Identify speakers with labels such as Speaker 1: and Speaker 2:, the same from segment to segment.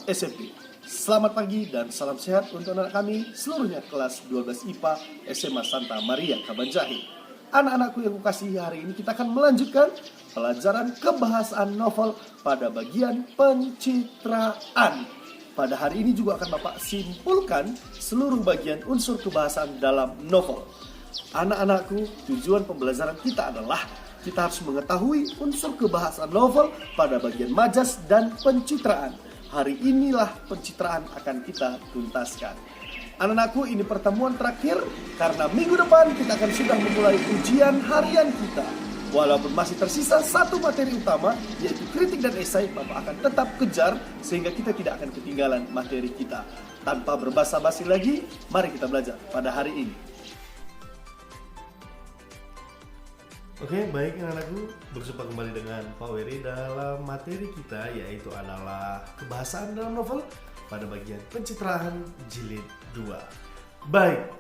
Speaker 1: SMP. Selamat pagi dan salam sehat untuk anak kami seluruhnya kelas 12 IPA SMA Santa Maria Kabanjahe. Anak-anakku yang kukasihi, hari ini kita akan melanjutkan pelajaran kebahasaan novel pada bagian pencitraan. Pada hari ini juga akan Bapak simpulkan seluruh bagian unsur kebahasaan dalam novel. Anak-anakku, tujuan pembelajaran kita adalah kita harus mengetahui unsur kebahasaan novel pada bagian majas dan pencitraan. Hari inilah pencitraan akan kita tuntaskan. Anak-anakku, ini pertemuan terakhir karena minggu depan kita akan sudah memulai ujian harian kita. Walaupun masih tersisa satu materi utama, yaitu kritik dan esai, Bapak akan tetap kejar sehingga kita tidak akan ketinggalan materi kita. Tanpa berbasa-basi lagi, mari kita belajar pada hari ini. Oke, baik anak-anakku, berjumpa kembali dengan Pak Wery dalam materi kita, yaitu adalah kebahasaan dalam novel pada bagian pencitraan jilid 2. Baik,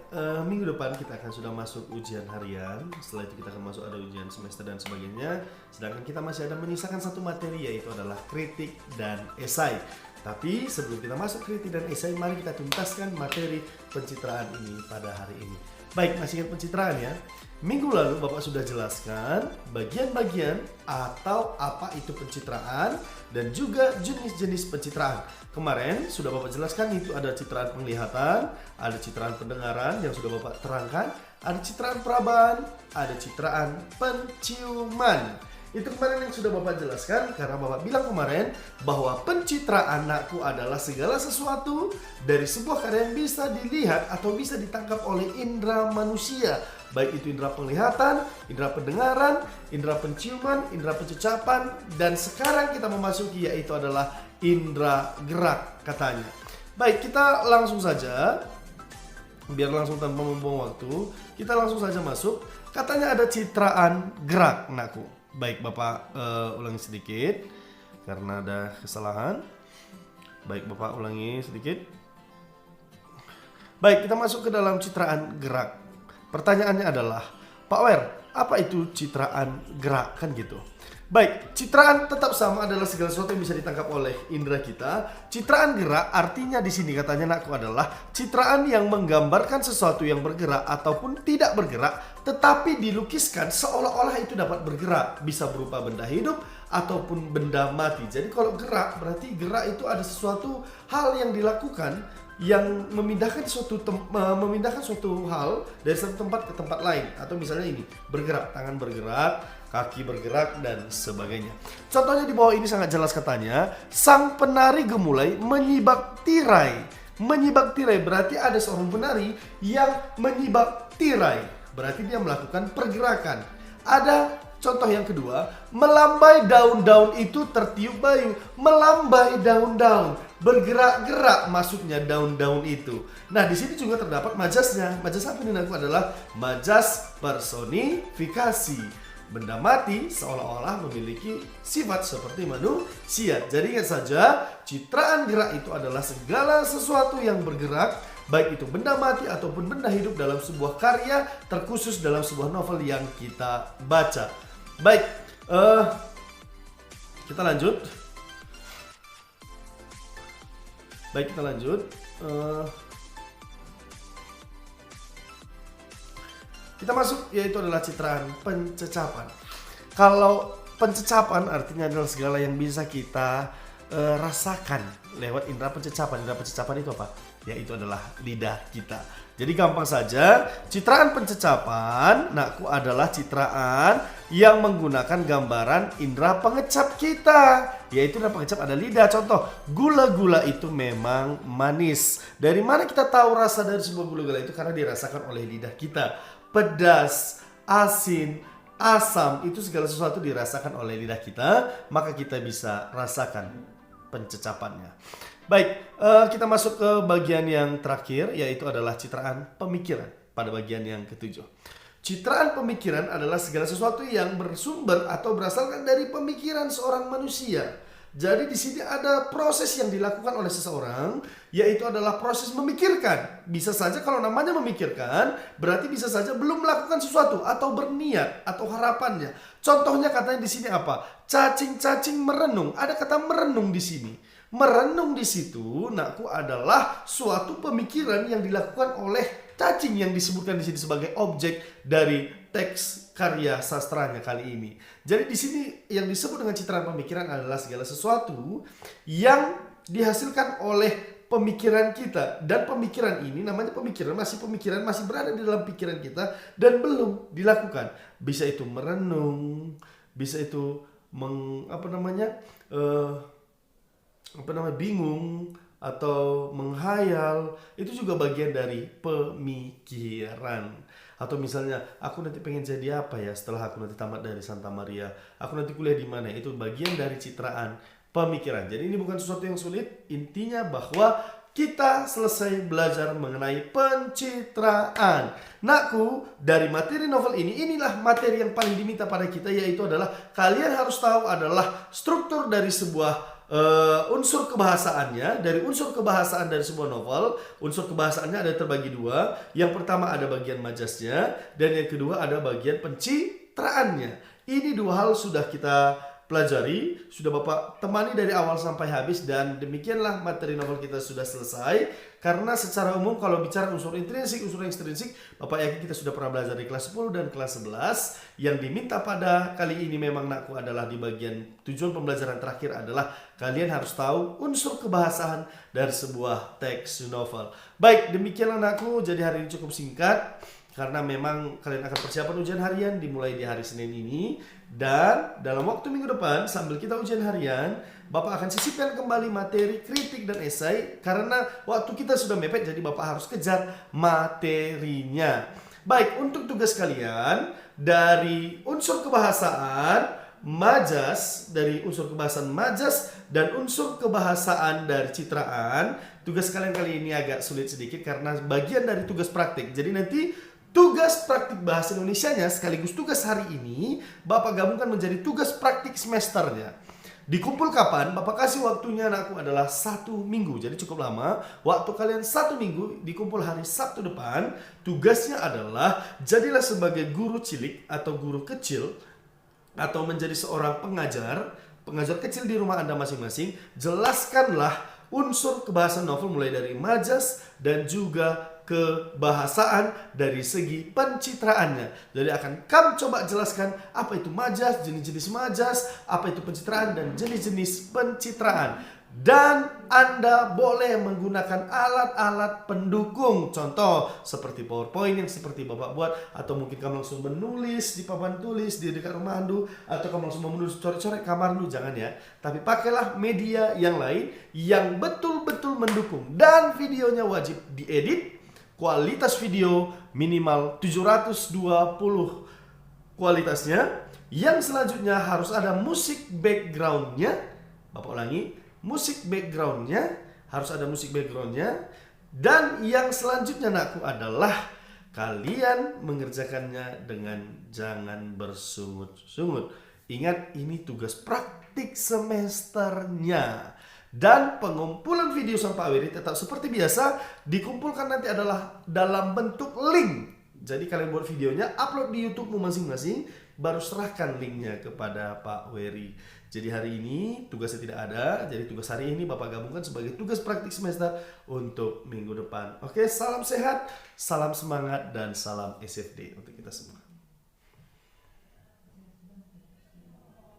Speaker 1: minggu depan kita akan sudah masuk ujian harian. Setelah itu kita akan masuk ada ujian semester dan sebagainya. Sedangkan kita masih ada menyisakan satu materi, yaitu adalah kritik dan esai. Tapi sebelum kita masuk kritik dan esai, mari kita tuntaskan materi pencitraan ini pada hari ini. Baik, masih ingat pencitraan ya? Minggu lalu Bapak sudah jelaskan bagian-bagian atau apa itu pencitraan dan juga jenis-jenis pencitraan. Kemarin sudah Bapak jelaskan itu ada citraan penglihatan, ada citraan pendengaran yang sudah Bapak terangkan, ada citraan perabaan, ada citraan penciuman. Itu kemarin yang sudah Bapak jelaskan karena Bapak bilang kemarin bahwa pencitraan anakku adalah segala sesuatu dari sebuah karya yang bisa dilihat atau bisa ditangkap oleh indera manusia. Baik itu indera penglihatan, indera pendengaran, indera penciuman, indera pencecapan, dan sekarang kita memasuki yaitu adalah indera gerak katanya. Baik, kita langsung saja, biar langsung tanpa membuang waktu, kita langsung saja masuk. Katanya ada citraan gerak anakku. Baik, Bapak ulangi sedikit karena ada kesalahan. Baik, Bapak ulangi sedikit. Baik, kita masuk ke dalam citraan gerak. Pertanyaannya adalah, Pak Wer, apa itu citraan gerak? Kan gitu. Baik, citraan tetap sama adalah segala sesuatu yang bisa ditangkap oleh indera kita. Citraan gerak artinya di sini katanya anakku adalah citraan yang menggambarkan sesuatu yang bergerak ataupun tidak bergerak, tetapi dilukiskan seolah-olah itu dapat bergerak. Bisa berupa benda hidup ataupun benda mati. Jadi kalau gerak berarti gerak itu ada sesuatu hal yang dilakukan yang memindahkan suatu hal dari satu tempat ke tempat lain. Atau misalnya ini, bergerak, tangan bergerak, kaki bergerak, dan sebagainya. Contohnya di bawah ini sangat jelas katanya, sang penari gemulai menyibak tirai. Menyibak tirai berarti ada seorang penari yang menyibak tirai. Berarti dia melakukan pergerakan. Ada contoh yang kedua, melambai daun-daun itu tertiup bayu. Melambai daun-daun, bergerak-gerak masuknya daun-daun itu. Nah, di sini juga terdapat majasnya. Majas apa ini aku adalah majas personifikasi. Benda mati seolah-olah memiliki sifat seperti manusia. Jadi ingat saja, citraan gerak itu adalah segala sesuatu yang bergerak, baik itu benda mati ataupun benda hidup dalam sebuah karya, terkhusus dalam sebuah novel yang kita baca. Baik, kita lanjut. Baik, kita lanjut. Kita masuk yaitu adalah citraan pencecapan. Kalau pencecapan artinya adalah segala yang bisa kita rasakan lewat indera pencecapan. Indera pencecapan itu apa? Yaitu adalah lidah kita. Jadi gampang saja, citraan pencecapan, nakku adalah citraan yang menggunakan gambaran indera pengecap kita. Yaitu indera pengecap ada lidah. Contoh, gula-gula itu memang manis. Dari mana kita tahu rasa dari sebuah gula-gula itu? Karena dirasakan oleh lidah kita. Pedas, asin, asam, itu segala sesuatu dirasakan oleh lidah kita. Maka kita bisa rasakan pencecapannya. Baik, kita masuk ke bagian yang terakhir, yaitu adalah citraan pemikiran pada bagian yang ketujuh. Citraan pemikiran adalah segala sesuatu yang bersumber atau berasalkan dari pemikiran seorang manusia. Jadi di sini ada proses yang dilakukan oleh seseorang, yaitu adalah proses memikirkan. Bisa saja kalau namanya memikirkan, berarti bisa saja belum melakukan sesuatu atau berniat atau harapannya. Contohnya katanya di sini apa? Cacing-cacing merenung. Ada kata merenung di sini. Merenung di situ, nakku, adalah suatu pemikiran yang dilakukan oleh cacing yang disebutkan di sini sebagai objek dari teks karya sastranya kali ini. Jadi di sini yang disebut dengan citraan pemikiran adalah segala sesuatu yang dihasilkan oleh pemikiran kita, dan pemikiran ini namanya pemikiran masih berada di dalam pikiran kita dan belum dilakukan. Bisa itu merenung, bisa itu bingung atau menghayal, itu juga bagian dari pemikiran. Atau misalnya, aku nanti pengen jadi apa ya setelah aku nanti tamat dari Santa Maria, aku nanti kuliah di mana, itu bagian dari citraan pemikiran. Jadi ini bukan sesuatu yang sulit, intinya bahwa kita selesai belajar mengenai pencitraan. Nakku, dari materi novel ini, inilah materi yang paling diminta pada kita, yaitu adalah kalian harus tahu adalah struktur dari sebuah unsur kebahasaannya. Dari unsur kebahasaan dari sebuah novel, unsur kebahasaannya ada terbagi dua. Yang pertama ada bagian majasnya, dan yang kedua ada bagian pencitraannya. Ini dua hal sudah kita pelajari, sudah Bapak temani dari awal sampai habis, dan demikianlah materi novel kita sudah selesai. Karena secara umum kalau bicara unsur intrinsik, unsur ekstrinsik, Bapak yakin kita sudah pernah belajar di kelas 10 dan kelas 11. Yang diminta pada kali ini memang nakku adalah di bagian tujuan pembelajaran terakhir adalah kalian harus tahu unsur kebahasaan dari sebuah teks novel. Baik, demikianlah nakku, jadi hari ini cukup singkat karena memang kalian akan persiapan ujian harian dimulai di hari Senin ini. Dan dalam waktu minggu depan sambil kita ujian harian, Bapak akan sisipkan kembali materi kritik dan esai. Karena waktu kita sudah mepet, jadi Bapak harus kejar materinya. Baik, untuk tugas kalian dari unsur kebahasaan majas, dan unsur kebahasaan dari citraan, tugas kalian kali ini agak sulit sedikit karena bagian dari tugas praktik. Jadi nanti tugas praktik bahasa Indonesianya sekaligus tugas hari ini Bapak gabungkan menjadi tugas praktik semesternya. Dikumpul kapan? Bapak kasih waktunya nakku adalah 1 minggu. Jadi cukup lama. Waktu kalian 1 minggu, dikumpul hari Sabtu depan. Tugasnya adalah jadilah sebagai guru cilik atau guru kecil, atau menjadi seorang pengajar kecil di rumah Anda masing-masing. Jelaskanlah unsur kebahasaan novel mulai dari majas dan juga kebahasaan dari segi pencitraannya. Jadi akan kami coba jelaskan apa itu majas, jenis-jenis majas, apa itu pencitraan, dan jenis-jenis pencitraan. Dan Anda boleh menggunakan alat-alat pendukung, contoh seperti PowerPoint yang seperti Bapak buat, atau mungkin kamu langsung menulis di papan tulis di dekat rumah Anda, atau kamu langsung menulis coret-coret kamar Anda, jangan ya. Tapi pakailah media yang lain yang betul-betul mendukung, dan videonya wajib diedit. Kualitas video minimal 720 kualitasnya. Yang selanjutnya harus ada musik backgroundnya. Bapak ulangi, musik backgroundnya, harus ada musik backgroundnya. Dan yang selanjutnya nakku adalah kalian mengerjakannya dengan jangan bersungut-sungut. Ingat, ini tugas praktik semesternya. Dan pengumpulan video sama Pak Wiri tetap seperti biasa, dikumpulkan nanti adalah dalam bentuk link. Jadi kalian buat videonya, upload di YouTube-mu masing-masing, baru serahkan linknya kepada Pak Wiri. Jadi hari ini tugasnya tidak ada, jadi tugas hari ini Bapak gabungkan sebagai tugas praktik semester untuk minggu depan. Oke, salam sehat, salam semangat, dan salam SFD untuk kita semua.